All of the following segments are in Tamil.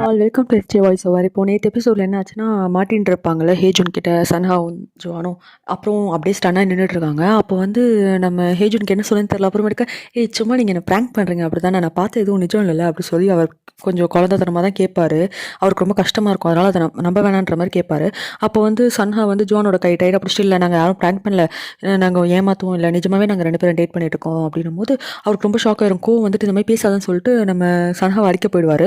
All welcome to SJ voice over. இப்போ நேற்று எபிசோடில் என்ன ஆச்சுன்னா, மாட்டின்னு இருப்பாங்கள்ல ஹேஜுன் கிட்ட சன்ஹாவும் ஜுவானும். அப்புறம் அப்படியே ஸ்டன்னாக நின்றுட்டுருக்காங்க. அப்போ வந்து நம்ம ஹேஜுனுக்கு என்ன சொல்லுன்னு தெரியல. அப்புறமேட்டுக்க சும்மா நீங்கள் என்ன ப்ராங்க் பண்ணுறீங்க அப்படி தானே, நான் பார்த்து எதுவும் நிஜம் இல்லைல்ல அப்படி சொல்லி அவர் கொஞ்சம் குழந்தைத்தனமாக தான் கேட்பாரு. அவருக்கு ரொம்ப கஷ்டமாக இருக்கும், அதனால் அதை நம்ப வேணான்ற மாதிரி கேட்பாரு. அப்போ வந்து சன்ஹா வந்து ஜுவானோட கை டைட் அப்படி இல்லை, நாங்கள் யாரும் ப்ராங்க் பண்ணல, நாங்கள் ஏமாற்றவும் இல்லை, நிஜமாவே நாங்கள் 2 பேரும் டேட் பண்ணிட்டு இருக்கோம் அப்படின்னும் போது அவருக்கு ரொம்ப ஷாக் ஆயிரும். கோவம் வந்துட்டு இந்த மாதிரி பேசாதான்னு சொல்லிட்டு நம்ம சன்ஹாவை அடிக்க போயிடுவார்.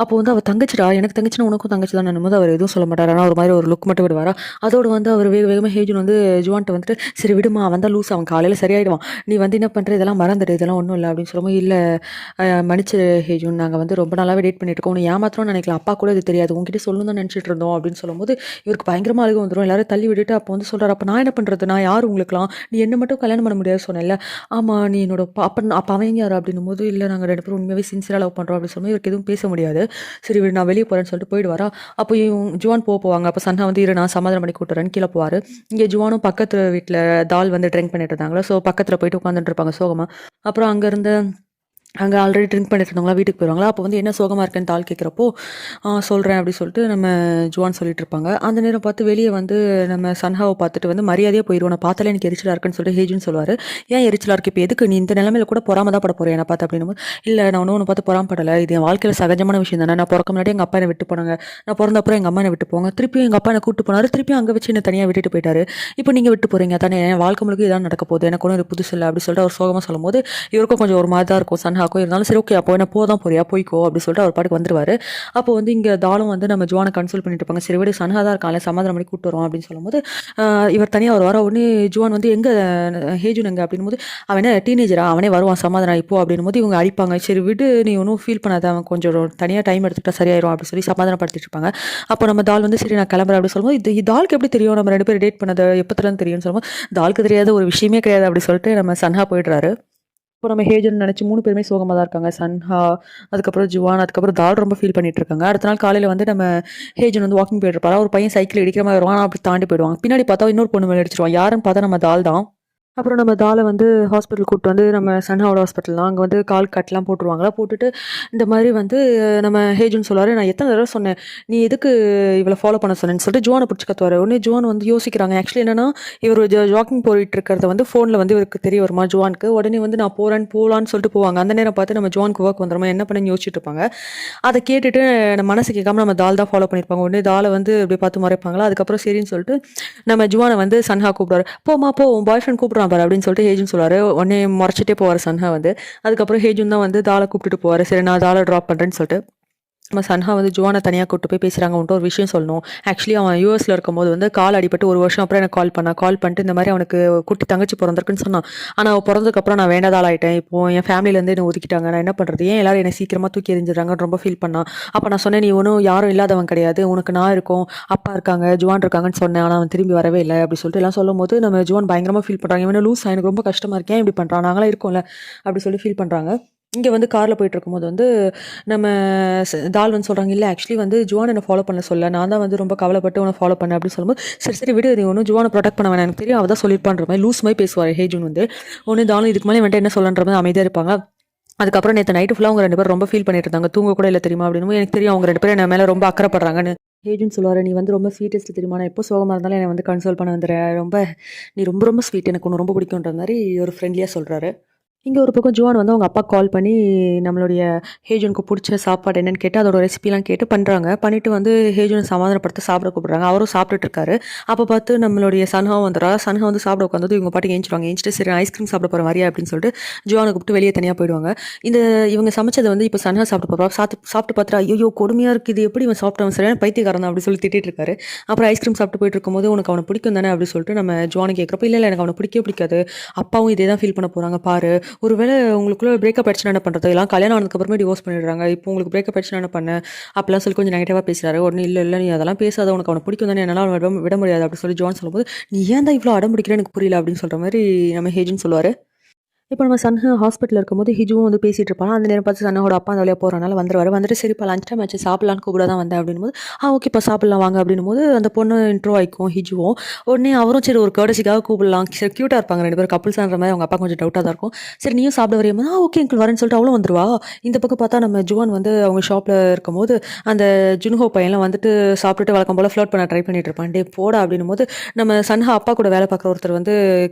அப்போ வந்து அவள் தங்கச்சிடா, எனக்கு தங்கச்சினா உனக்கும் தங்கச்சி தான் போது அவர் எதுவும் சொல்ல மாட்டார். ஆனால் ஒரு மாதிரி ஒரு லுக் மட்டும் விடுவாரா. அதோடு வந்து அவர் வேகமாக ஹேஜுன் வந்து ஜுவான்ட்ட வந்துட்டு சரி விடுமா, அவன் தான் லூஸ், அவன் காலையில் சரியாயிடுவான், நீ வந்து என்ன பண்ணுற, இதெல்லாம் மறந்துடு, இதெல்லாம் ஒன்றும் இல்லை அப்படின்னு சொல்லும்போது இல்லை மன்னிச்சு ஹேஜுன், நாங்கள் வந்து ரொம்ப நாளாகவே டேட் பண்ணிட்டு இருக்கோம், உன்னை ஏமாத்திரம்னு நினைக்கலாம், அப்பா கூட இது தெரியாது, உங்ககிட்ட சொல்லணும் தான் நினச்சிட்டு இருந்தோம் அப்படின்னு சொல்லும்போது இவருக்கு பயங்கரமாக அழுக வந்துடும். எல்லாரும் தள்ளி விட்டுட்டு அப்போ வந்து சொல்கிறார், அப்போ நான் என்ன பண்ணுறது, நான் யார் உங்களுக்குலாம், நீ என்ன மட்டும் கல்யாணம் பண்ண முடியாது சொன்னேன்ல, ஆமாம் நீ என்னோட அப்போ அவன் யார் அப்படின்னும் போது இல்லை நாங்கள் 2 பேரும் உண்மையாகவே சின்சியராக லவ் பண்ணுறோம் அப்படின்னு சொல்லும்போது இவருக்கு எதுவும் பேச முடியாது. சரி விடு, நான் வெளியே போகிறேன்னு சொல்லிட்டு போயிடுவாரா. அப்போ ஜுவான் போவாங்க. அப்போ சன்ஹா வந்து இரு நான் சமாதானம் பண்ணி கூட்டுறேன்னு கீழே போவார். இங்கே ஜுவானும் பக்கத்து வீட்டில் தால் வந்து ட்ரிங்க் பண்ணிட்டு இருந்தாங்களா, ஸோ பக்கத்தில் போயிட்டு உட்காந்துட்டு இருப்பாங்க சோகமாக. அப்புறம் அங்கே ஆல்ரெடி ட்ரிங்க் பண்ணிட்டு இருந்தவங்களா வீட்டுக்கு போயிடுவாங்களா. அப்போ வந்து என்ன சோகமாக இருக்குன்னு தாள் கேட்குறப்போ சொல்கிறேன் அப்படி சொல்லிட்டு நம்ம ஜுவான் சொல்லிட்டு இருப்பாங்க. அந்த நேரம் பார்த்து வெளியே வந்து நம்ம சன்ஹாவை பார்த்துட்டு வந்து மரியாதையாக போயிடுவோம், நான் பார்த்தாலே எனக்கு எரிச்சலாக இருக்குன்னு சொல்லிட்டு ஹேஜுன்னு சொல்லுவார். ஏன் எரிச்சலாக இருக்கு, இப்போ எதுக்கு நீ இந்த நிலமையில கூட பொறாம தான் பட போகிறேன் என்னை பார்த்து அப்படின்னு. இல்லை நான் ஒன்று பார்த்து பொறாமப்படலை, இது என் வாழ்க்கையில் சகஜமான விஷயம் தானே, நான் பிறக்க முன்னாடி எங்கள் அப்பா என்னை விட்டு போனாங்க, நான் பிறந்தப்பறம் எங்கள் அம்மா என்னை விட்டு போங்க, திருப்பியும் எங்கள் அப்பா என்னை கூட்டு போனார், திருப்பியும் அங்கே வச்சு என்னை தனியாக விட்டுட்டு போயிட்டாரு, இப்போ நீங்கள் விட்டு போகிறீங்க தானே, என் வாழ்க்கை முழுக்க இதான் நடக்க போகுது, எனக்கு ஒன்றும் இது புதுசு இல்லை அப்படி சொல்லிட்டு அவர் சோகமாக சொல்லும்போது இவருக்கும் கொஞ்சம் ஒரு மாதிரி தான் இருக்கும் சன்ஹாக்கும். இருந்தாலும் சரி ஓகே அப்போ என்ன போதான் போறியா போய்க்கோ அப்படி சொல்லிட்டு அவர் பாட்டுக்கு வந்துருவாரு. அப்போ வந்து இங்கே தாலும் வந்து நம்ம ஜுவானை கன்சல்ட் பண்ணிட்டு இருப்பாங்க. சரி விட சன்ஹா தான் இருக்காங்க, சமாதானம் பண்ணி கூப்பிட்டு வரோம் அப்படின்னு சொல்லும்போது இவர் தனியாக அவர் வர உடனே ஜுவான் வந்து எங்கே ஹேஜுன் எங்கே அப்படின் போது அவன் என்ன டீனேஜரா, அவனே வருவான் சமாதானம் இப்போ அப்படின் போது இவங்க அடிப்பாங்க. சரி விடு நீ ஒன்றும் ஃபீல் பண்ணாத, அவன் கொஞ்சம் தனியாக டைம் எடுத்துகிட்டா சரியாயிரும் அப்படி சொல்லி சமாதானப்படுத்திட்டு இருப்பாங்க. அப்போ நம்ம தால் வந்து சரி நான் கிளம்புறேன் அப்படி சொல்லும்போது இது தாலுக்கு எப்படி தெரியும் நம்ம 2 பேரும் டேட் பண்ணது எப்போத்துலன்னு தெரியும்னு சொல்லும்போது தாலுக்கு தெரியாத ஒரு விஷயமே கிடையாது அப்படி சொல்லிட்டு நம்ம சன்ஹா போயிடுறாரு. இப்போ நம்ம ஹேஜன் நினச்சி 3 பேருமே சோகமாக தான் இருக்காங்க. சன்ஹா, அதுக்கப்புறம் ஜுவான், அதுக்கப்புறம் தால் ரொம்ப ஃபீல் பண்ணிட்டு இருக்காங்க. அடுத்த நாள் காலையில் வந்து நம்ம ஹேஜன் வந்து வாக்கிங் போயிட்டு இருப்பாரு. ஒரு பையன் சைக்கிள் இடிக்கிற மாதிரி வருவான், அப்படி தாண்டி போயிடுவாங்க. பின்னாடி பார்த்தா இன்னொரு பொண்ணு மேலே அடிச்சிருவான். யாருன்னு பார்த்தா நம்ம தால் தான். அப்புறம் நம்ம தாலை வந்து ஹாஸ்பிட்டல் கூப்பிட்டு வந்து நம்ம சன்ஹாவோட ஹாஸ்பிட்டல் தான், அங்கே வந்து கால் கட்டெலாம் போட்டுருவாங்களா. போட்டுட்டு இந்த மாதிரி வந்து நம்ம ஹேஜுன்னு சொல்லுவார், நான் எத்தனை தடவை சொன்னேன் நீ எதுக்கு இவளை ஃபாலோ பண்ண சொன்னேன்னு சொல்லிட்டு ஜுவானை பிடிச்சி கத்துவார். உடனே ஜுவான் வந்து யோசிக்கிறாங்க. ஆக்சுவலி என்னன்னா இவர் ஜாக்கிங் போயிட்டு இருக்கிறத வந்து ஃபோனில் வந்து இவருக்கு தெரிய வருமா ஜுவானுக்கு. உடனே வந்து நான் போகலான்னு சொல்லிட்டு போவாங்க. அந்த நேரம் பார்த்து நம்ம ஜுவானுக்கு ஒர்க் வந்துடுமா, என்ன பண்ணி யோசிச்சுட்டு இருப்பாங்க. அதை கேட்டுட்டு நம்ம மனசு கேட்காம நம்ம தால் தான் ஃபாலோ பண்ணியிருப்பாங்க. உடனே தாலை வந்து இப்படி பார்த்து மறைப்பாங்களா. அதுக்கப்புறம் சரின்னு சொல்லிட்டு நம்ம ஜுவானை வந்து சன்ஹா கூப்பிடுவார். போமா போ உன் பாய் ஃப்ரெண்ட் கூப்பிட்றான் பாரு அப்படின்னு சொல்லிட்டு ஹேஜுன் சொல்லுவார். உடனே முறைச்சிட்டே போவார் சன்ஹா வந்து. அதுக்கப்புறம் ஹேஜுன் தான் வந்து தாலை கூப்பிட்டுட்டு போவார். சரி நான் தாலை ட்ராப் பண்ணுறேன்னு சொல்லிட்டு நம்ம சன்ஹா வந்து ஜுவானை தனியாக கூப்பிட்டு போய் பேசுகிறாங்க. அவன்கிட்ட ஒரு விஷயம் சொல்லணும். ஆக்சுவலி அவன் யூஎஸில் இருக்கும்போது வந்து கால் அடிபட்டு 1 வருஷம் அப்புறம் எனக்கு கால் பண்ணிட்டு இந்த மாதிரி அவனுக்கு குட்டி தங்கச்சி பிறந்திருக்குன்னு சொன்னான். ஆனால் அவள் பிறந்ததுக்கப்புறம் நான் வேண்டாத ஆளாயிட்டேன், இப்போ என் ஃபேமிலியிலேருந்து என்னை ஒதுக்கிட்டாங்க, நான் என்ன பண்ணுறது, ஏன் எல்லாரும் என்னை சீக்கிரமாக தூக்கி எறிஞ்சிடறாங்கன்னு ரொம்ப ஃபீல் பண்ணான். அப்போ நான் சொன்னேன் நீ ஒன்றும் யாரும் இல்லாதவன் கிடையாது, உனக்கு நான் இருக்கும், அப்பா இருக்காங்க, ஜுவான் இருக்காங்கன்னு சொன்னேன், ஆனால் அவன் திரும்பி வரவே இல்லை அப்படி சொல்லிட்டு எல்லாம் சொல்லும் போது நம்ம ஜுவான் பயங்கரமாக ஃபீல் பண்ணுறாங்க. இவனை லூஸ், எனக்கு ரொம்ப கஷ்டமாக இருக்கேன் இப்படி பண்ணுறான், நாங்களாம் இருக்கோம்ல அப்படி சொல்லி ஃபீல் பண்ணுறாங்க. இங்கே வந்து காரில் போயிட்டு இருக்கும்போது வந்து நம்ம தால் வந்து சொல்கிறாங்க, இல்லை ஆக்சுவலி வந்து ஜுவான் என்னை ஃபாலோ பண்ண சொல்ல, நான் தான் வந்து ரொம்ப கவலைப்பட்டு உன்னை ஃபாலோ பண்ணேன் அப்படின்னு சொல்லும்போது சரி விடு, நீ ஒன்றும் ஜுவானை ப்ரொடெக்ட் பண்ண வேணாம், எனக்கு தெரியும் அவள் தான் சொல்லியிருப்பான்ற மாதிரி லூஸ் மாதிரி பேசுவார் ஹேஜுன் வந்து. ஒன்று தாலும் இதுக்கு மேலே வந்துட்டு என்ன சொல்லன்ற மாதிரி அமைதியாக இருப்பாங்க. அதுக்கப்புறம் நேற்று நைட்டு ஃபுல்லாக அவங்க 2 பேரும் ரொம்ப ஃபீல் பண்ணிட்டு இருந்தாங்க, தூங்க கூட இல்லை தெரியுமா அப்படின்னு. எனக்கு தெரியும் அவங்க 2 பேரும் என் மேலே ரொம்ப அக்கறைப்படுறாங்கன்னு ஹேஜுன்னு சொல்லுவார். நீ வந்து ரொம்ப ஸ்வீட்டஸ்ட் தெரியுமா, நான் எப்போ சோகமாக இருந்தாலும் என்னை வந்து கன்சோல் பண்ண வந்துடுறேன், நீ ரொம்ப ரொம்ப ஸ்வீட், எனக்கு ஒன்று ரொம்ப பிடிக்குன்ற மாதிரி ஒரு ஃப்ரெண்ட்லியாக சொல்கிறாரு. இங்கே ஒரு பக்கம் ஜுவான் வந்து அவங்க அப்பா கால் பண்ணி நம்மளுடைய ஹேஜனுக்கு பிடிச்ச சாப்பாடு என்னென்னு கேட்டு அதோட ரெசிபிலாம் கேட்டு பண்ணுறாங்க. பண்ணிவிட்டு வந்து ஹேஜனை சமாதானப்படுத்த சாப்பிட கூப்பிட்றாங்க. அவரும் சாப்பிட்டுட்டு இருக்காரு. அப்போ பார்த்து நம்மளுடைய சன்ஹாவும் வந்துடுறா. சன்ஹா வந்து சாப்பிட உட்காந்து இவங்க பாட்டுக்கு ஏஞ்சிடுவாங்க. ஏஞ்சிட்டு சரி ஐஸ்கிரீம் சாப்பிட போகிற மாதிரியா அப்படின்னு சொல்லிட்டு ஜுவானை கூப்பிட்டு வெளியே தனியாக போயிடுவாங்க. இவங்க சமைச்சதை வந்து இப்போ சன்ஹா சாப்பிட்டு போகிறா. சாப்பிட்டு பார்த்துட்டு ஐயோ கொடுமையாக இருக்குது, இது எப்படி இவன் சாப்பிட்டவன் சரியான பைத்தியக்காரன் அப்படி சொல்லி திட்டிட்டு இருக்காரு. அப்புறம் ஐஸ்கிரீம் சாப்பிட்டு போயிட்டு இருக்கும்போது உனக்கு அவனை பிடிக்கும் தானே அப்படி சொல்லிட்டு நம்ம ஜுவானை கேட்குறப்ப இல்லை எனக்கு அவனை பிடிக்கவே பிடிக்காது, அப்பாவும் இதே தான் ஃபீல் பண்ண போகிறாங்க பாரு, ஒருவேளை உங்களுக்குள்ள பிரேக்கப் ஆயிடுச்சுன்னா என்ன பண்ணுறது, எல்லாம் கல்யாணம் ஆனதுக்கப்புறமே டிவோர்ஸ் பண்ணிடுறாங்க, இப்போ உங்களுக்கு பிரேக்கப் ஆயிடுச்சுன்னா என்ன பண்ண அப்படிலாம் சொல்லி கொஞ்சம் நெகட்டிவாக பேசுகிறாரு. உடனே இல்லை நீ அதெல்லாம் பேசாத, உனக்கு அவனை பிடிக்கும் தானே, என்னால் விட முடியாது அப்படி சொல்லி ஜுவான் சொல்லும்போது நீ ஏன் தான் இவ்வளோ அடம் பிடிக்கிற எனக்கு புரியல அப்படின்னு சொல்கிற மாதிரி நம்ம ஹேஜுன்னு சொல்லுவார். இப்போ நம்ம சன்ஹா ஹாஸ்பிட்டல்ல இருக்கும்போது ஹிஜுவும் வந்து பேசிட்டு இருப்பான். அந்த நேரம் பார்த்து சன்னோட அப்பா அந்த வழியா போறனால வந்துருவாரு. வந்துட்டு சரிப்பா லஞ்ச் டைம் ஆச்சு சாப்பிடலான்னு கூப்பிட தான் வந்தேன் அப்படின்னும்போது, ஓகேப்பா சாப்பிடலாம் வாங்க அப்படின்னும்போது அந்த பொண்ணு இன்ட்ரோ ஆயிக்கும் ஹிஜுவும். உடனே அவரும் சரி ஒரு கர்டசிக்காக கூப்பிடலாம். சரி கியூட்டா இருப்பாங்க 2 பேரும் கப்புள்ஸான்ற மாரி அவங்க அப்பா கொஞ்சம் டவுட்டா தான் இருக்கும். சரி நீயும் சாப்பிட வரியாமா? ஓகே அங்கிள் வரேன்னு சொல்லிட்டு அவளும் வந்துருவா. இந்த பக்கம் பார்த்தா நம்ம ஜுவான் வந்து அவங்க ஷாப்ல இருக்கும்போது, அந்த ஜுன்ஹோ பையன்லாம் வந்துட்டு சாப்பிட்டுட்டு வழக்கம் போல ஃப்ளர்ட் பண்ண ட்ரை பண்ணிட்டு இருப்பான். டேய் போடா அப்படின்னும்போது, நம்ம சன்ஹா அப்பா கூட வேலை பார்க்குற ஒருத்தர் வந்து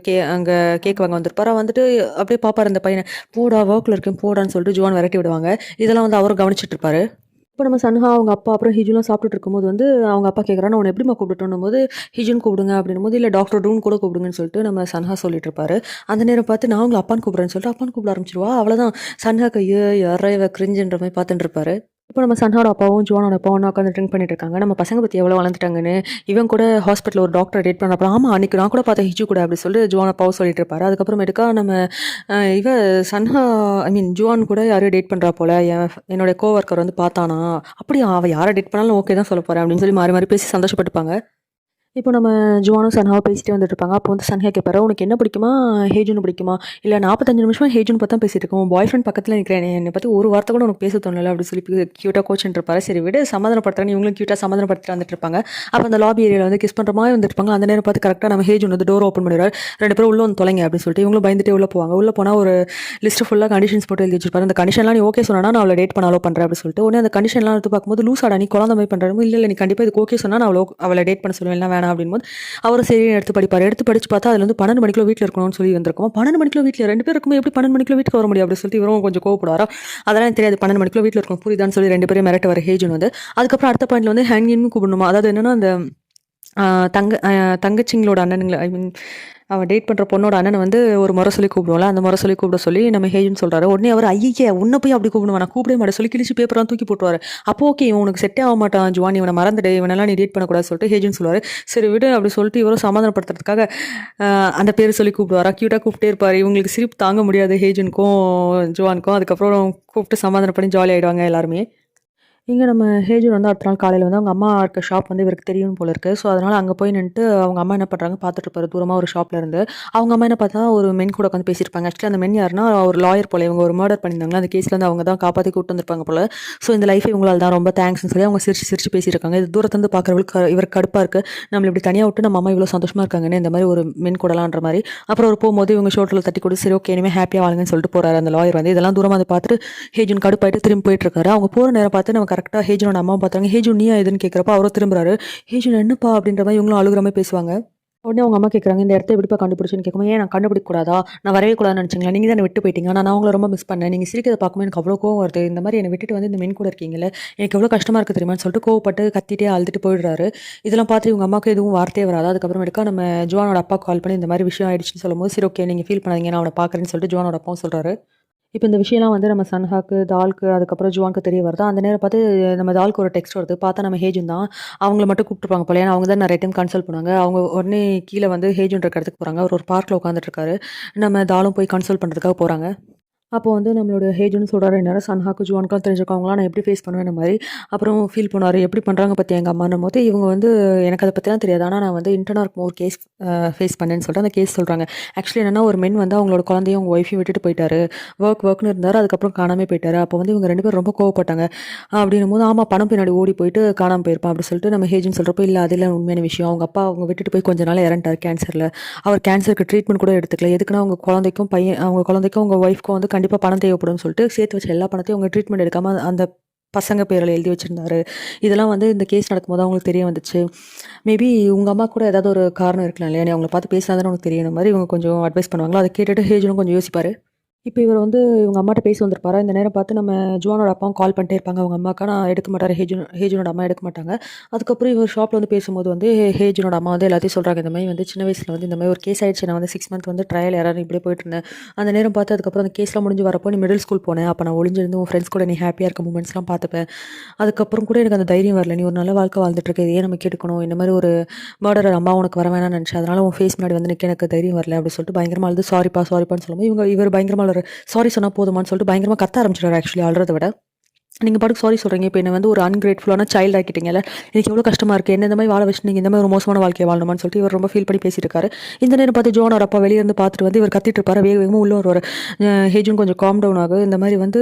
அங்க கேக் வாங்க வந்திருப்பாரு. வந்துட்டு அப்படியே பார்ப்பாரு அந்த பையன. போடா ஒர்க்ல இருக்கேன் போடான்னு சொல்லிட்டு ஜுவான் விரட்டி விடுவாங்க. இதெல்லாம் வந்து அவரும் கவனிச்சுட்டு இருப்பாரு. இப்போ நம்ம சன்ஹா அவங்க அப்பா அப்புறம் ஹிஜுலாம் சாப்பிட்டுட்டு இருக்கும்போது வந்து அவங்க அப்பா கேட்குறாரு, "நான் உன்ன எப்படிம்மா கூப்பிடட்டுன்னும்போது, ஹிஜுன்னு கூப்பிடுங்க" அப்படின்னும்போது, "இல்ல டாக்டர் டூன்னு கூட கூப்பிடுங்கன்னு" சொல்லிட்டு நம்ம சன்ஹா சொல்லிட்டு இருப்பாரு. அந்த நேரம் பார்த்து நான் உங்கள அப்பான்னு கூப்பிடுறேன்னு சொல்லிட்டு அப்பான்னு கூப்பிட ஆரம்பிச்சிருவா. அவ்வளோதான் சன்ஹாக்கு ஐயோ! யார்ரா இவ கிரிஞ்சுன்ற மாரி பார்த்துட்டு இருப்பாரு. இப்போ நம்ம சன்ஹாவோட அப்பாவும், ஜுவானோட அப்பாவும் ஒண்ணா உட்காந்து ட்ரிங்க் பண்ணிட்டு இருக்காங்க. நம்ம பசங்க பத்தி எவ்வளோ வளர்ந்துட்டாங்கன்னு, இவன் கூட ஹாஸ்பிட்டல்ல ஒரு டாக்டர டேட் பண்றப்ப, ஆமா அன்னைக்கு நான் கூட பார்த்தேன் ஹிஜு கூட அப்படி சொல்லிட்டு ஜுவான் அப்பாவும் சொல்லிட்டு இருப்பாரு. அதுக்கப்புறமேட்டுக்கா நம்ம இவ சன்ஹா ஐ மீன் ஜுவான் கூட யாரையோ டேட் பண்றா போல. என்னோட கோவொர்க்கர் வந்து பார்த்தானா, அப்படியா அவ யார டேட் பண்ணாலும் ஓகே தான் சொல்லப் போறேன் அப்படின்னு சொல்லி மாறி மாறி பேசி சந்தோஷப்பட்டுப்பாங்க. இப்போ நம்ம ஜுவானும் சன்ஹாவும் பேசிட்டே வந்துட்டுருப்பாங்க. அப்போ வந்து சன்ஹா கேட்பாரு, "உனக்கு என்ன பிடிக்குமா? ஹேஜுன்னு பிடிக்குமா? இல்ல 45 நிமிஷமா ஹேஜுன்னு பத்தி தான் பேசிட்டு இருக்கோம். உன் பாய் ஃப்ரெண்ட் பக்கத்துல நிக்கிறேன். என்னை பத்தி ஒரு வார்த்தை கூட உனக்கு பேச தோணல" அப்படி சொல்லி கியூட்டா கோச்சின்ட்டு இருப்பாரு. சரி விடு சமாதானப்படுத்துறேன்னு இவங்களும் கியூட்டா சமாதானப்படுத்திட்டு வந்துட்டு இருப்பாங்க. அப்போ அந்த லாபி ஏரியால வந்து கிஸ் பண்ற மாதிரி வந்துருப்பாங்க. அந்த நேரம் பார்த்து கரெக்ட்டா நம்ம ஹேஜுன் வந்து டோர் ஓப்பன் பண்ணிடுவாரு. 2 பேரும் உள்ள வந்து தொலைங்க அப்படின்னு சொல்லிட்டு இவங்களும் பயந்துட்டே உள்ள போவாங்க. உள்ள போனா ஒரு லிஸ்ட் ஃபுல்லா கண்டிஷன்ஸ் போட்டு எழுதி வச்சிருப்பாரு. அந்த கண்டிஷன்லாம் நீ ஓகே சொன்னா நான் அவளை டேட் பண்ண அலோ பண்றேன் அப்படின்னு சொல்லிட்டு உடனே அந்த கண்டிஷன்லாம் எடுத்து பார்க்கும்போது லூசாடா நீ குழந்தை மாதிரி பண்றாரு. இல்ல இல்ல நீ கண்டிப்பா இதுக்கு ஓகே சொன்னா நான் அவளை டேட் பண்ண சொல்லுவேன். இல்ல வேணாம் அப்படின்போது அவரும் சரின்னு எடுத்து படிப்பாரு. எடுத்து படிச்சு பார்த்தா அதுல வந்து 12 மணிக்குள்ள வீட்ல இருக்கணும்னு சொல்லி வந்திருக்கும். 12 மணிக்குள்ள வீட்ல 2 பேர் இருக்கும்போது எப்படி 12 மணிக்குள்ள வீட்டுக்கு வர முடியும் அப்படின்னு சொல்லிட்டு இவரும் கொஞ்சம் கோவப்படுவாரா. அதெல்லாம் எனக்கு தெரியாது 12 மணிக்குள்ள வீட்ல இருக்கணும் புரியுதான்னு சொல்லி 2 பேரும் மிரட்டுவாரு ஹேஜுன் வந்து. அதுக்கப்புறம் அடுத்த பாயிண்ட்ல வந்து ஹேங்கின்னு கூப்பிடணுமா. அதாவது என்னன்னா அந்த ஆ தங்கச்சிங்களோட அண்ணனுங்கள ஐ மீன் அவன் டேட் பண்ற பொண்ணோட அண்ணனை வந்து ஒரு முறை சொல்லி கூப்பிடுவோம்ல, அந்த முறை சொல்லி கூப்பிட சொல்லி நம்ம ஹேஜுன்னு சொல்றாரு. உடனே அவர் ஐய்யய்ய உன்ன போய் அப்படி கூப்பிடுவேன் நான் கூப்பிடவே மாட்டேன் சொல்லி கிழிச்சு பேப்பர்லாம் தூக்கி போட்டுருவாரு. அப்போ ஓகே இவன் உனக்கு செட்டே ஆக மாட்டான் ஜுவான் இவனை மறந்துடு இவனெல்லாம் நீ டேட் பண்ணக்கூடாது சொல்லிட்டு ஹேஜுன்னு சொல்லுவாரு. சரி விடு அப்படி சொல்லிட்டு இவரும் சமாதானப்படுத்துறதுக்காக அந்த பேர் சொல்லி கூப்பிடுவாரா கியூட்டா கூப்பிட்டே இருப்பாரு. இவங்களுக்கு சிரிப்பு தாங்க முடியாது ஹேஜுனுக்கும் ஜுவானுக்கும். அதுக்கப்புறம் கூப்பிட்டு சமாதானம் பண்ணி ஜாலி ஆயிடுவாங்க எல்லாருமே. இங்க நம்ம ஹேஜூர் வந்து அடுத்த நாள் காலையில வந்து அவங்க அம்மா இருக்க ஷாப் வந்து இவருக்கு தெரியும் போல இருக்கு. ஸோ, அதனால அங்க போய் நின்னுட்டு அவங்க அம்மா என்ன பண்றாங்க பார்த்துட்டு இருப்பாரு தூரமா ஒரு ஷாப்ல இருந்து. அவங்க அம்மா என்ன பார்த்தா ஒரு மென் கூட உட்காந்து பேசியிருப்பாங்க. ஆக்சுவலி அந்த மென் யாருன்னா ஒரு லாயர் போல. இவங்க ஒரு மர்டர் பண்ணியிருந்தாங்களா, அந்த கேஸ்ல இருந்து அவங்க தான் காப்பாத்தி கூட்டு வந்திருப்பாங்க போல. ஸோ, இந்த லைஃப் இவங்களால தான் ரொம்ப தேங்க்ஸ்ன்னு சொல்லி அவங்க சிரிச்சு சிரிச்சு பேசியிருக்காங்க. இது தூரத்துலருந்து பார்க்குறவங்களுக்கு இவருக்கு கடுப்பா இருக்கு. நம்மள இப்படி தனியா விட்டு நம்ம அம்மா இவ்வளோ சந்தோஷமா இருக்காங்கன்னு இந்த மாரி ஒரு மென் கூடலான்ற மாரி. அப்புறம் அவர் போகும்போது இவங்க ஷோல்டர்ல தட்டி கொடுத்து சரி ஓகே இனிமே ஹேப்பியா வாழுங்கன்னு சொல்லிட்டு போறாரு அந்த லாயர் வந்து. இதெல்லாம் தூரமா வந்து பார்த்துட்டு ஹேஜூன் கடுப்பாயிட்டு திரும்பி போயிட்டு இருக்காரு. அவங்க போற நேரம் பார்த்து நம்ம கரெக்ட்டா ஹேஜூனோட அம்மாவும் பார்த்தாங்க. ஹேஜூன் நீயா இதுன்னு கேட்குறப்ப அவரும் திரும்புறாரு. ஹேஜூன் என்னப்பா அப்படின்ற மாரி இவங்களும் அழுகுற மாரி பேசுவாங்க. உடனே அவங்க அம்மா கேட்குறாங்க, இந்த இடத்த எப்படிப்பா கண்டுபிடிச்சுன்னு கேட்கும்போது, ஏன் நான் கண்டுபிடிக்க கூடாதா? நான் வரவே கூடாதுன்னு நினச்சிங்களா? நீங்க தானே விட்டு போயிட்டீங்க. ஆனா நான் உங்கள ரொம்ப மிஸ் பண்ணேன். நீங்க சிரிக்கிறத பார்க்கும்போது எனக்கு அவ்வளோ கோவம் வருது. இந்த மாரி என்னை விட்டுட்டு வந்து இந்த மென் கூட இருக்கீங்கல்ல, எனக்கு எவ்வளோ கஷ்டமா இருக்கு தெரியுமான்னு சொல்லிட்டு கோவப்பட்டு கத்திட்டே அழுதுட்டு போயிடுறாரு. இதெல்லாம் பார்த்து இவங்க அம்மாவுக்கு எதுவும் வார்த்தையே வராது. அதுக்கப்புறமேட்டுக்கா நம்ம ஜுவானோட அப்பாவுக்கு கால் பண்ணி இந்த மாரி விஷயம் ஆயிடுச்சுன்னு சொல்லும்போது, சரி ஓகே நீங்க ஃபீல் பண்ணாதீங்க. நான் அவன பார்க்குறேன்னு சொல்லிட்டு ஜுவானோட அப்பாவும் சொல்றாரு. இப்ப இந்த விஷயம்லாம் வந்து நம்ம சன்ஹாக்கு, தால்க்கு அதுக்கப்புறம் ஜுவான்க்கு தெரிய வருதா, அந்த நேரம் பார்த்து நம்ம தால்க்கு ஒரு டெக்ஸ்ட் வருது. பார்த்தா நம்ம ஹேஜுன் தான். அவங்கள மட்டும் கூப்பிட்டுருப்பாங்க போல. ஏன்னா அவங்க தான் நெறைய டைம் கன்சல்ட் பண்ணுவாங்க. அவங்க உடனே கீழ வந்து ஹேஜுன் இருக்க இடத்துக்கு போறாங்க. அவர் ஒரு பார்க்ல உட்காந்துட்டு இருக்காரு. நம்ம தாலும் போய் கன்சல்ட் பண்றதுக்காக போறாங்க. அப்போ வந்து நம்மளோட ஹேஜுன்னு சொல்றாரு, "இந்நேரம் சன்ஹாக்கு, ஜுவானுக்குலாம் தெரிஞ்சிருக்கவங்கலாம் நான் எப்படி ஃபேஸ் பண்ணுவேன்?" மாரி. அப்புறம் ஃபீல் பண்ணுவாரு. எப்படி பண்றாங்க பாத்தியா எங்க அம்மான்னும்போது, இவங்க வந்து எனக்கு அத பத்திலாம் தெரியாது. ஆனா நான் வந்து இன்டர்னா இருக்கும்போது ஒரு கேஸ் ஃபேஸ் பண்ணேன்னு சொல்லிட்டு அந்த கேஸ் சொல்றாங்க. ஆக்சுவலி என்னன்னா ஒரு மென் வந்து அவங்களோட குழந்தையும், அவங்க ஒய்ஃபையும் விட்டுட்டு போயிட்டாரு. ஒர்க்ன்னு இருந்தாரு. அதுக்கப்புறம் காணாமயே போயிட்டாரு. அப்போ வந்து இவங்க 2 பேரும் ரொம்ப கோவப்பட்டாங்க. அப்படின்னும்போது, "ஆமா பணம் பின்னாடி ஓடி போயிட்டு காணாம போயிருப்பான்." அப்படி சொல்லிட்டு நம்ம ஹேஜுன்னு சொல்றப்போ, "இல்ல அதெல்லாம் உண்மையான விஷயம். அவங்க அப்பா அவங்க விட்டுட்டு போய் கொஞ்ச நாள்ல இறந்துட்டாரு கேன்சர்ல. அவர் கேன்சருக்கு ட்ரீட்மெண்ட் கூட எடுத்துக்கல. எதுக்குன்னா அவங்க குழந்தைக்கும் அவங்க குழந்தைக்கும் அவங்க ஒய்ஃப்க்கும் வந்து கண்டிப்பா பணம் தேவைப்படும்னு சொல்லிட்டு சேர்த்து வச்ச எல்லா பணத்தையும் அவங்க ட்ரீட்மெண்ட் எடுக்காம அந்த பசங்க பேர்ல எழுதி வச்சிருந்தாரு. இதெல்லாம் வந்து இந்த கேஸ் நடக்கும்போது அவங்களுக்கு தெரிய வந்துச்சு. மேபி உங்க அம்மா கூட ஏதாவது ஒரு காரணம் இருக்கலாம் இல்லையா? நீ அவங்கள பார்த்து பேசினா தானே உனக்கு தெரியும்." மாரி இவங்க கொஞ்சம் அட்வைஸ் பண்ணுவாங்களா. அத கேட்டுட்டு ஹேஜனும் கொஞ்சம் யோசிப்பாரு. இப்ப இவர் வந்து இவங்க அம்மாட்ட பேச வந்திருப்பாரா, இந்த நேரம் பார்த்து நம்ம ஜுவானோட அப்பாவும் கால் பண்ணிட்டே இருப்பாங்க அவங்க அம்மாக்கு. ஆனா எடுக்க மாட்டாரு. ஹேஜுனோட அம்மா எடுக்க மாட்டாங்க. அதுக்கப்புறம் இவர் ஷாப்ல வந்து பேசும்போது வந்து ஹேஜுனோட அம்மா வந்து எல்லாத்தையும் சொல்றாங்க. இந்த மாரி வந்து சின்ன வயசுல வந்து இந்த மாரி ஒரு கேஸ் ஆயிடுச்சு. நான் வந்து 6 மந்த் வந்து ட்ரையல் எரர்ன்னு இப்படியே போயிட்டு இருந்தேன். அந்த நேரம் பார்த்து அதுக்கப்புறம் அந்த கேஸ்லாம் முடிஞ்சு வரப்போ நீ மிடில் ஸ்கூல் போனேன். அப்ப நான் ஒளிஞ்சிருந்து உன் ஃப்ரெண்ட்ஸ் கூட நீ ஹேப்பியா இருக்க மூமெண்ட்ஸ்லாம் பார்த்துப்பேன். அதுக்கப்புறம் கூட எனக்கு அந்த தைரியம் வரல. நீ ஒரு நல்ல வாழ்க்கை வாழ்ந்துட்டு இருக்க. இத ஏன் நம்ம கெடுக்கணும்? இந்த மாரி ஒரு மர்டரர் அம்மா உனக்கு வர வேணாம்னு நினைச்சேன். அதனால உன் ஃபேஸ் முன்னாடி வந்து நிக்க எனக்கு தைரியம் வரல அப்படின்னு சொல்லிட்டு பயங்கரமா அழுது சாரிப்பான்னு சொல்லும்போது இவர் பயங்கரமா சாரி சொன்னா போதுமான்னு சொல்லிட்டு பயங்கரமா கத்த ஆரம்பிச்சிடுறாரு ஆக்சுவலி அழுறத விட. நீங்க பாட்டுக்கு சாரி சொல்றீங்க. இப்ப என்ன வந்து ஒரு அன்கிரேட்ஃபுல்லான சைல்ட் ஆக்கிட்டீங்கல்ல. எனக்கு எவ்வளோ கஷ்டமா இருக்கு. என்ன இந்த மாரி வாழ வச்சுட்டு நீங்க இந்த மாரி ஒரு மோசமான வாழ்க்கைய வாழணுமான்னு சொல்லிட்டு இவர் ரொம்ப ஃபீல் பண்ணி பேசிட்டு இருக்காரு. இந்த நேரம் பார்த்து ஜோனோட அப்பா வெளிய இருந்து பார்த்துட்டு வந்து இவர் கத்திட்டு இருப்பாரு. வேக வேகமா உள்ள வருவாரு. ஹேஜுன் கொஞ்சம் காம் டவுன் ஆகும். இந்த மாரி வந்து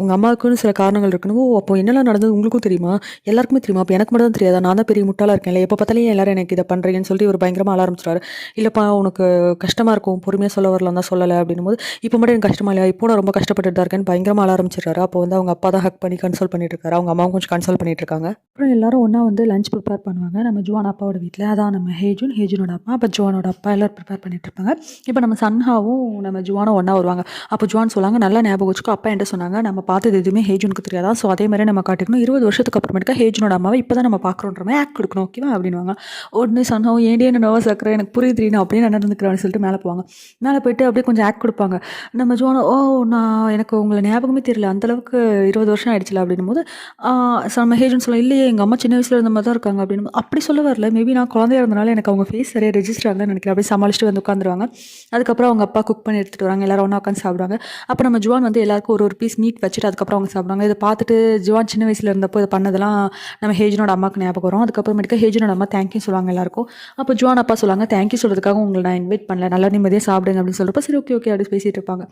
உங்க அம்மாவுக்குன்னு சில காரணங்கள் இருக்குன்னு. ஓ! அப்போ என்னலாம் நடந்தது உங்களுக்கும் தெரியுமா? எல்லாருக்குமே தெரியுமா? அப்ப எனக்கு மட்டும் தான் தெரியாதா? நான் தான் பெரிய முட்டாளா இருக்கேன்ல. எப்ப பார்த்தாலும் ஏன் எல்லாரும் எனக்கு இத பண்றீங்கன்னு சொல்லிட்டு இவர் பயங்கரமா அழ ஆரம்பிச்சுருவாரு. இல்லப்பா உனக்கு கஷ்டமா இருக்கும். பொறுமையா சொல்ல வரலன்னு தான் சொல்லல அப்படின்னும்போது, இப்ப மட்டும் எனக்கு கஷ்டமா இல்லையா? இப்போ நான் ரொம்ப கஷ்டப்பட்டுட்டு தான் இருக்கேன்னு பயங்கரமா அழ ஆரம்பிச்சுடுறாரு. அப்போ வந்து அவங்க அப்பா தான் ஹக் பண்ணி கன்சோல் பண்ணிட்டு இருக்காரு. அவங்க அம்மாவும் கொஞ்சம் கன்சோல் பண்ணிட்டு இருக்காங்க. அப்புறம் எல்லாரும் ஒண்ணா வந்து லஞ்ச் ப்ரிப்பேர் பண்ணுவாங்க. நம்ம ஜுவான் அப்பாவோட வீட்ல. அதான் நம்ம ஹேஜுன், ஹேஜுனோட அப்பா, அப்ப ஜுவானோட அப்பா எல்லாரும் ப்ரிப்பேர் பண்ணிட்டு இருப்பாங்க. இப்ப நம்ம சன்ஹாவும் நம்ம ஜுவானும் ஒண்ணா வருவாங்க. அப்ப ஜுவான் சொல்லுவாங்க, "நல்லா ஞாபகம் வச்சுக்கோ. அப்பா என்ட்ட சொன்னாங்க, நம்ம பார்த்தது எதுவுமே ஹேஜுனுக்கு தெரியாதாம். ஸோ அதே மாரியே நம்ம காட்டிக்கணும். 20 வருஷத்துக்கு அப்புறமேட்டுக்கா ஹேஜுனோட அம்மாவ இப்ப தான் நம்ம பார்க்குறோன்ற மாரி ஆக்ட் குடுக்கணும். ஓகேவா?" அப்படின்னுவாங்க. உடனே சன்ஹாவும், "ஏன்டி என்ன நர்வஸ் ஆக்குற? எனக்கு புரியுதுடி. நான் அப்படியே நடந்துக்கிறேன்னு" சொல்லிட்டு மேல போவாங்க. மேல போயிட்டு அப்படியே கொஞ்சம் ஆக்ட் குடுப்பாங்க. நம்ம ஜுவானும், "ஓ! எனக்கு உங்கள ஞாபகமே தெரியல. அந்த அளவுக்கு 20 வருஷம் ஆயிடுச்சுல" அப்படின்னும்போது, ஆ நம்ம ஹேஜன் சொல்லும், "இல்லையே எங்க அம்மா சின்ன வயசுல இருந்த மாரி தான் இருக்காங்க" அப்படின்னு. அப்படி சொல்ல வரல. மேபி நான் குழந்தையா இருந்தனால எனக்கு அவங்க ஃபேஸ் சரியா ரெஜிஸ்டர் ஆகலன்னு நினைக்கிறேன். அப்படியே சமாளிச்சுட்டு வந்து உட்காந்துருவாங்க. அதுக்கப்புறம் அவங்க அப்பா குக் பண்ணி எடுத்துட்டு வராங்க. எல்லாரும் ஒண்ணா உட்காந்து சாப்பிடுவாங்க. அப்ப நம்ம ஜுவான் வந்து எல்லாருக்கும் ஒரு ஒரு பீஸ் மீட் வச்சுட்டு அதுக்கப்புறம் அவங்க சாப்பிடுவாங்க. இத பார்த்துட்டு ஜுவான் சின்ன வயசுல இருந்தப்போ இத பண்ணதெல்லாம் நம்ம ஹேஜனோட அம்மாக்கு ஞாபகம் வரும். அதுக்கப்புறமேட்டுக்கு ஹேஜனோட அம்மா தேங்க் யூ சொல்லுவாங்க எல்லாருக்கும். அப்போ ஜுவான் அப்பா சொல்லுவாங்க, "தேங்க் யூ சொல்றதுக்காக உங்கள நான் இன்வைட் பண்ணல. நல்லா நிம்மதியா சாப்பிடுங்க" அப்படின்னு சொல்றப்போ, சரி ஓகே, ஓகே அப்படி பேசிட்டு இருப்பாங்க.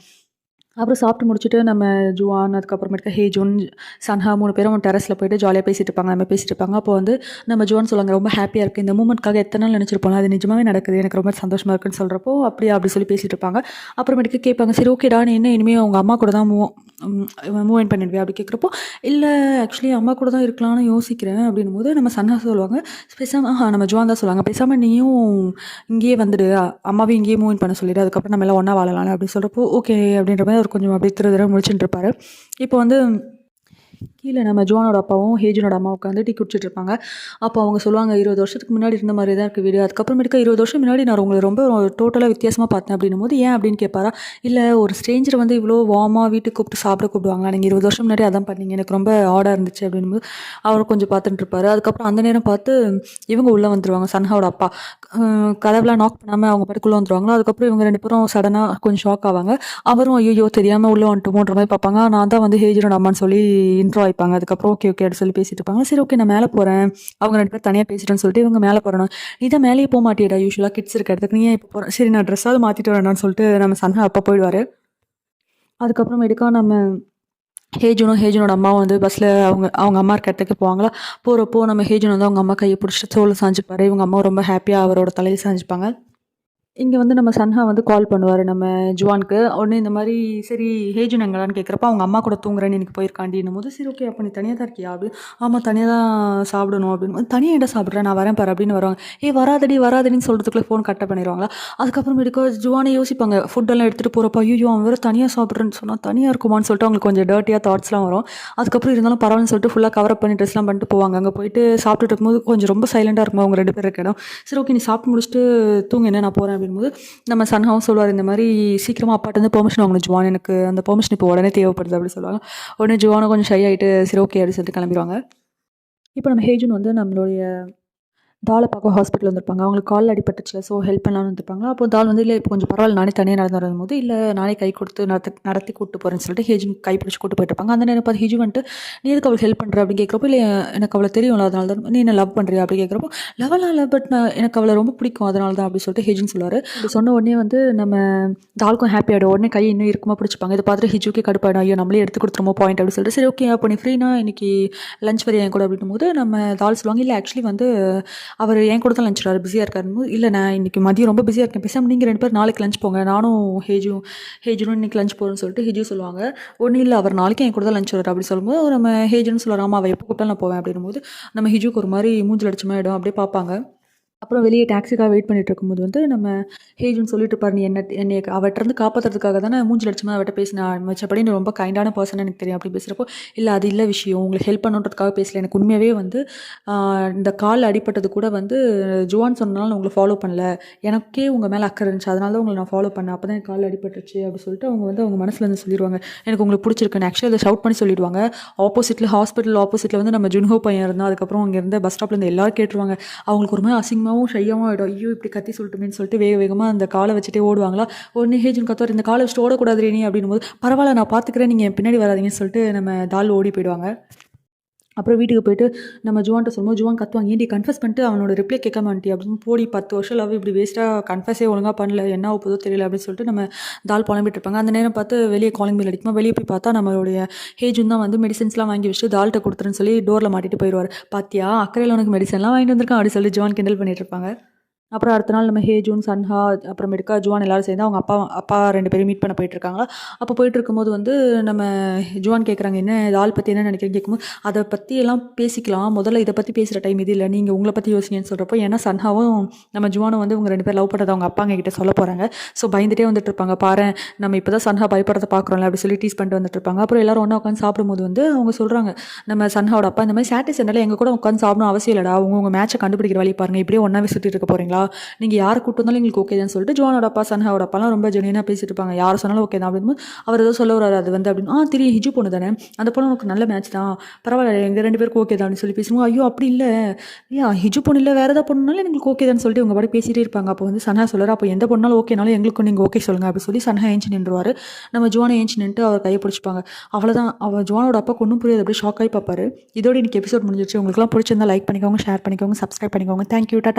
அப்புறம் சாப்பிட்டு முடிச்சுட்டு நம்ம ஜுவான், அதுக்கப்புறமேட்டுக்கு ஹேஜுன், சன்ஹா 3 பேரும் டெர்ரஸ்ல போயிட்டு ஜாலியா பேசிட்டு இருப்பாங்க. நம்ம பேசிட்டு இருப்பாங்க. அப்போ வந்து நம்ம ஜுவான் சொல்லுவாங்க, "ரொம்ப ஹேப்பியா இருக்கு. இந்த மூமெண்ட்காக எத்தன நாள் நினைச்சிருப்போம்ல, அது நிஜமாவே நடக்குது. எனக்கு ரொம்ப சந்தோஷமா இருக்குன்னு" சொல்றப்போ, "அப்படியா?" அப்படி சொல்லி பேசிட்டு இருப்பாங்க. அப்புறமேட்டுக்கு கேட்பாங்க, "சரி ஓகேடா, நீ என்ன இனிமே உங்க அம்மா கூட தான் மூவ் இன் பண்ணிடுவியா?" அப்படி கேட்குறப்போ, "இல்ல ஆக்சுவலி அம்மா கூட தான் இருக்கலாம்னு யோசிக்கிறேன்" அப்படின்னும்போது நம்ம சன்ஹா சொல்லுவாங்க, பேசாம நம்ம ஜுவான் தான் சொல்லுவாங்க, "பேசாம நீயும் இங்கேயே வந்துடு. அம்மாவையும் இங்கேயே மூவ் இன் பண்ண சொல்லிடு. அதுக்கப்புறம் நம்ம எல்லாம் ஒண்ணா வாழலாம்" அப்படின்னு சொல்றப்போ, ஓகே அப்படின்ற மாரி அவர் கொஞ்சம் அப்படியே திரு திருன்னு முழிச்சுட்டு இருப்பாரு. இப்போ வந்து கீழ நம்ம ஜுவானோட அப்பாவும், ஹேஜனோட அம்மாவும் உட்காந்து டீ குடிச்சிட்டு இருப்பாங்க. அப்போ அவங்க சொல்லுவாங்க, "20 வருஷத்துக்கு முன்னாடி இருந்த மாரியே தான் இருக்கு வீடு. அதுக்கப்புறமேட்டுக்கா 20 வருஷம் முன்னாடி நான் உங்கள ரொம்ப டோட்டலா வித்தியாசமா பார்த்தேன்" அப்படின்னும்போது, "ஏன்?" அப்படின்னு கேட்பாரா. "இல்ல ஒரு ஸ்ட்ரேஞ்சர் வந்து இவ்வளோ வார்மா வீட்டுக்கு கூப்பிட்டு சாப்பிட கூப்பிடுவாங்களா? நீங்க 20 வருஷம் முன்னாடி அதான் பண்ணீங்க. எனக்கு ரொம்ப ஆடா இருந்துச்சு" அப்படின்னும்போது, அவரும் கொஞ்சம் பார்த்துட்டு இருப்பாரு. அதுக்கப்புறம் அந்த நேரம் பார்த்து இவங்க உள்ள வந்துருவாங்க, சன்ஹாவோட அப்பா. கதவெல்லாம் நாக் பண்ணாம அவங்க பாட்டுக்கு உள்ள வந்துருவாங்களா. அதுக்கப்புறம் இவங்க 2 பேரும் சடனா கொஞ்சம் ஷாக் ஆவாங்க. அவரும் ஐய்யய்யோ! தெரியாம உள்ள வந்துட்டோமோன்ற மாரி பார்ப்பாங்க. நான் தான் வந்து ஹேஜரோட அம்மான்னு சொல்லி இன்ட்ரோ ஆயிப்பாங்க. அதுக்கப்புறம் ஓகே, ஓகே அப்படி சொல்லி பேசிட்டு இருப்பாங்க. சரி ஓகே நான் மேல போறேன். அவங்க 2 பேரும் தனியா பேசிட்டோன்னு சொல்லிட்டு இவங்க மேல போறணும். "நீ தான் மேலேயே மாட்டியேடா யூசுவலா கிட்ஸ் இருக்க இடத்துக்கு. நீ ஏன் இப்ப போற?" "சரி நான் ட்ரெஸ்ஸாவது மாத்திட்டு வரேன்டான்னு" சொல்லிட்டு நம்ம சன்ஹா அப்பா போயிடுவாரு. அதுக்கப்புறமேட்டுக்கா நம்ம ஹேஜனோட அம்மாவும் வந்து பஸ்ல அவங்க அவங்க அம்மா இருக்க இடத்துக்கு போவாங்களா. போறப்போ நம்ம ஹேஜன் வந்து அவங்க அம்மா கைய பிடிச்சிட்டு தோள்ல சாஞ்சுப்பாரு. இவங்க அம்மா ரொம்ப ஹேப்பியா அவரோட தலையில சாஞ்சுப்பாங்க. இங்க வந்து நம்ம சன்ஹா வந்து கால் பண்ணுவாரு நம்ம ஜுவானுக்கு. உடனே இந்த மாரி சரி ஹேஜன் எங்கடான்னு கேட்குறப்ப, அவங்க அம்மா கூட தூங்குறேன்னு இன்னைக்கு போயிருக்காண்டின்னும்போது, சரி ஓகே அப்ப நீ தனியா தான் இருக்கியா? அப்படின்னு. ஆமா தனியா தான் சாப்பிடணும் அப்படின்னு. தனியா என்ட்ட சாப்பிடுற? நான் வரேன் பாரு அப்படின்னு வருவாங்க. ஏய் வராதடி வராதடின்னு சொல்றதுக்குள்ள ஃபோன் கட் பண்ணிருவாங்களா. அதுக்கப்புறமேட்டுக்கு ஜுவானே யோசிப்பாங்க. ஃபுட் எல்லாம் எடுத்துட்டு போறப்ப, ஐய்யய்யோ! அவன் வேற தனியா சாப்பிடுறேன்னு சொன்னா, தனியா இருக்குமான்னு சொல்லிட்டு அவங்களுக்கு கொஞ்சம் டர்ட்டியா தாட்ஸ்லாம் வரும். அதுக்கப்புறம் இருந்தாலும் பரவாயில்லன்னு சொல்லிட்டு ஃபுல்லா கவர் அப் பண்ணி ட்ரெஸ்லாம் பண்ணிட்டு போவாங்க. அங்க போயிட்டு சாப்பிட்டுட்டு இருக்கும்போது கொஞ்சம் ரொம்ப சைலண்டா இருக்குமா அவங்க 2 பேர் இருக்க இடம். சரி ஓகே நீ சாப்பிட்டு முடிச்சுட்டு தூங்கு என்ன நான் போறேன் அப்படிங்கும்போது, நம்ம சன்ஹாவும் சொல்லுவாரு, இந்த மாரி சீக்கிரமா அப்பாட்டருந்து பெர்மிஷன் வாங்கணும் ஜுவான். எனக்கு அந்த பெர்மிஷன் இப்போ உடனே தேவைப்படுது அப்படி சொல்லுவாங்க. உடனே ஜுவானும் கொஞ்சம் ஷை ஆயிட்டு, சரி ஓகே அப்படின்னு சொல்லிட்டு கிளம்பிருவாங்க. இப்போ நம்ம ஹேஜன் வந்து நம்மளுடைய தால பார்க்க ஹாஸ்பிட்டல் வந்திருப்பாங்க. அவங்களுக்கு கால்ல அடிபட்டுருச்சுல, ஸோ ஹெல்ப் பண்ணலான்னு வந்திருப்பாங்க. அப்போ தால் வந்து, "இல்ல இப்போ கொஞ்சம் பரவாயில்ல. நானே தனியா நடந்து வரும்போது, இல்ல நானே கை கொடுத்து நடத்தி கூட்டு போறேன்னு" சொல்லிட்டு ஹேஜன் கை பிடிச்சு கூட்டு போயிட்டுருப்பாங்க. அந்த நேரம் பார்த்து ஹிஜு வந்துட்டு, "நீ எதுக்கு அவளுக்கு ஹெல்ப் பண்ற?" அப்படின்னு கேட்குறப்போ, "இல்ல எனக்கு அவள தெரியும்ல, அதனால தான்." "நீ என்ன லவ் பண்றியா?" அப்படி கேட்குறப்போ, "லவ்லாம் இல்ல. பட் நான் எனக்கு அவள ரொம்ப பிடிக்கும். அதனால தான்." அப்படி சொல்லிட்டு ஹேஜன் சொல்லுவாரு. அப்படி சொன்ன உடனே வந்து நம்ம தாலுக்கும் ஹாப்பி ஆயிடும். உடனே கை இன்னும் இறுக்கமா பிடிச்சுப்பாங்க. இத பார்த்துட்டு ஹிஜுக்கே கடுப்பாயிடும். ஐயோ! நம்மளே எடுத்து கொடுத்துருமோ பாயிண்ட் அப்படின்னு சொல்லிட்டு, "சரி ஓகே அப்போ நீ ஃப்ரீனா இன்னைக்கு லஞ்ச் வரியா என் கூட?" அப்படின்னும்போது நம்ம தால் சொல்லுவாங்க, "இல்ல ஆக்சுவலி வந்து அவரு என் கூட தான் லஞ்ச் வராரு. பிஸியா இருக்காருன்னு." "இல்ல நான் இன்னைக்கு மதியம் ரொம்ப பிஸியா இருக்கேன். பேசாம நீங்க 2 பேரும் நாளைக்கு லஞ்ச் போங்க. நானும் ஹேஜனும் இன்னைக்கு லஞ்ச் போறோம்ன்னு" சொல்லிட்டு ஹிஜு சொல்லுவாங்க. ஒண்ணும் இல்ல அவர் நாளைக்கு என் கூட தான் லஞ்ச் வராரு அப்படி சொல்லும்போது, நம்ம ஹேஜன்னு சொல்லுவாரு, "ஆமா அவ எப்போ கூப்பிட்டாலும் நான் போவேன்." அப்படின்னும்போது நம்ம ஹிஜுக்கு ஒரு மாரி மூஞ்சில அடிச்ச மாரி ஆயிடும். அப்படியே பார்ப்பாங்க. அப்புறம் வெளியே டாக்ஸிக்காக வெயிட் பண்ணிட்டு இருக்கும்போது வந்து நம்ம ஹேஜன் சொல்லிட்டு இருப்பாரு, "நீ என்னைய அவட்டருந்து காப்பாத்துறதுக்காக தானே மூஞ்சில அடிச்ச மாரி அவட்ட பேசினா. மிச்சப்படி நீ ரொம்ப கைண்டான பர்சன் எனக்கு தெரியும்." அப்படி பேசுறப்போ, "இல்ல அது இல்ல விஷயம். உங்களுக்கு ஹெல்ப் பண்ணணுன்றதுக்காக பேசல. எனக்கு உண்மையாவே வந்து இந்த கால்ல அடிபட்டது கூட வந்து ஜுவான் சொன்னனால நான் உங்கள ஃபாலோ பண்ணல. எனக்கே உங்க மேல அக்கறை இருந்துச்சு. அதனால தான் உங்கள நான் ஃபாலோ பண்ணேன். அப்பதான் என் கால்ல அடிபட்டுருச்சு." அப்படி சொல்லிட்டு அவங்க வந்து அவங்க மனசுல இருந்து சொல்லிருவாங்க, "எனக்கு உங்களுக்கு பிடிச்சிருக்குன்னு." ஆக்சுவலி அதை ஷவுட் பண்ணி சொல்லிடுவாங்க. ஹாஸ்பிட்டல் ஆப்போசிட்ல வந்து நம்ம ஜுன்ஹோ பையன் இருந்தான். அதுக்கப்புறம் அங்க இருந்த பஸ் ஸ்டாப்ல இருந்து எல்லாரும் கேட்டுருவாங்க. அவங்களுக்கு ஒரு மாதிரி அசிங்கமா அசிங்கமாகவும் ஷையாகவும் ஆகிடும். ஐயோ இப்படி கத்தி சொல்லிட்டுமேன்னு சொல்லிட்டு வேக வேகமாக அந்த காலை வச்சுட்டே ஓடுவாங்களா. உடனே ஹேஜுன் கத்துவார், இந்த காலை வச்சுட்டு ஓடக்கூடாது நீ அப்படின்னும் போது, பரவாயில்ல நான் பார்த்துக்கிறேன் நீங்கள் என் பின்னாடி வராதீங்கன்னு சொல்லிட்டு நம்ம தால் ஓடி போயிடுவாங்க. அப்புறம் வீட்டுக்கு போயிட்டு நம்ம ஜுவான்ட்ட சொல்லும்போது ஜுவான் கத்துவாங்க, ஏன்டி கன்ஃபஸ் பண்ணிட்டு அவனோட ரிப்ளை கேட்காம வந்துட்டி அப்படின்னு. போடி 10 வருஷம் லவ் இப்படி வேஸ்ட்டாக கன்ஃபஸே ஒழுங்காக பண்ணல, என்ன ஆகுதோ தெரியல அப்படின்னு சொல்லிட்டு நம்ம தால் புலம்பிட்டு இருப்பாங்க. அந்த நேரம் பார்த்து வெளியே காலிங் பெல் அடிக்குமா. வெளியே போய் பார்த்தா நம்மளுடைய ஹேஜுன் தான் வந்து மெடிசன்ஸ்லாம் வாங்கி வச்சுட்டு தால்கிட்ட கொடுத்துருன்னு சொல்லி டோரில் மாட்டிட்டு போயிடுவார். பாத்தியா அக்கறையில் உனக்கு மெடிசன்லாம் வாங்கிட்டு வந்திருக்கான் அப்படி சொல்லி ஜுவான் கிண்டல் பண்ணிட்டு இருப்பாங்க. அப்புறம் அடுத்த நாள் நம்ம ஹேஜூன், சன்ஹா, அப்புறமேட்டுக்கா ஜுவான் எல்லாரும் சேர்ந்து அவங்க அப்பா 2 பேரும் மீட் பண்ண போயிட்டுருக்காங்களா. அப்போ போயிட்டு இருக்கும்போது வந்து நம்ம ஜுவான் கேட்குறாங்க, என்ன தால் பற்றி என்ன நினைக்கிறேன்னு கேட்கும்போது, அதை பற்றி எல்லாம் பேசிக்கலாம், முதல்ல இதை பற்றி பேசுகிற டைம் இது இல்லை, நீங்கள் உங்களை பற்றி யோசிங்கன்னு சொல்கிறப்போ, ஏன்னா சன்ஹாவும் நம்ம ஜுவானும் வந்து இவங்க 2 பேர் லவ் பண்ணுறதை அவங்க அப்பாங்க கிட்ட சொல்ல போகிறாங்க. ஸோ பயந்துட்டே வந்துட்டு இருப்பாங்க. பாரு நம்ம இப்போ தான் சன்ஹா பயப்படுறத பார்க்குறோம்ல அப்படி சொல்லி டீஸ் பண்ணிட்டு வந்துட்டு இருப்பாங்க. அப்புறம் எல்லாரும் ஒன்றா உட்காந்து சாப்பிடும்போது வந்து அவங்க சொல்கிறாங்க, நம்ம சன்ஹாவோட அப்பா, இந்த மாதிரி சாட்டர்டே சண்டேல எங்கள் கூட உட்காந்து சாப்பிடணும் அவசியம் இல்லைடா, உங்கள் மேட்சை கண்டுபிடிக்கிற வழி பாருங்கள், இப்படியே ஒன்றாவே சுற்றிட்டு இருக்க போகிறீங்களா, நீங்கள் யாரை கூட்டு வந்தாலும் எங்களுக்கு ஓகே தான் சொல்லிட்டு ஜுவானோட அப்பா சன்ஹாவோட அப்பாலாம் ரொம்ப ஜெனியூனாக பேசிட்டு இருப்பாங்க. யார் சொன்னாலும் ஓகே தான் அப்படின்னு. அவர் ஏதோ சொல்ல வராரு, அது வந்து அப்படின்னு, தெரியும் ஹிஜு பொண்ணு தானே, அந்த பொண்ணு உனக்கு நல்ல மேட்ச் தான், பரவாயில்ல எங்கள் 2 பேருக்கு ஓகே தான் அப்படின்னு சொல்லி பேசுவோம். ஐயோ அப்படி இல்லை, ஹிஜு பொண்ணு இல்லை வேறு ஏதாவது பொண்ணுனாலும் எங்களுக்கு ஓகே தான் சொல்லிட்டு உங்கள் பாடி பேசிகிட்டே இருப்பாங்க. அப்போ வந்து சன்ஹா சொல்கிறார், அப்போ எந்த பொண்ணாலும் ஓகேனாலும் எங்களுக்கும் நீங்கள் ஓகே சொல்லுங்கள் அப்படி சொல்லி சன்ஹா ஏஞ்சி நின்றுவார். நம்ம ஜுவானை ஏஞ்சி நின்று அவர் கையை பிடிச்சிப்பாங்க. அவ்வளோதான், அவள் ஜுவானோட அப்பா ஒன்றும் புரியாது, அப்படியே ஷாக் ஆகி பார்ப்பாரு. இதோட இன்னைக்கு எபிசோட் முடிஞ்சிருச்சு. உங்களுக்குலாம் பிடிச்சிருந்தா லைக் பண்ணிக்கோங்க, ஷேர் பண்ணிக்கோங்க, சப்ஸ்கிரைப் பண்ணிக்கோங்க. தேங்க்யூ, டாடா.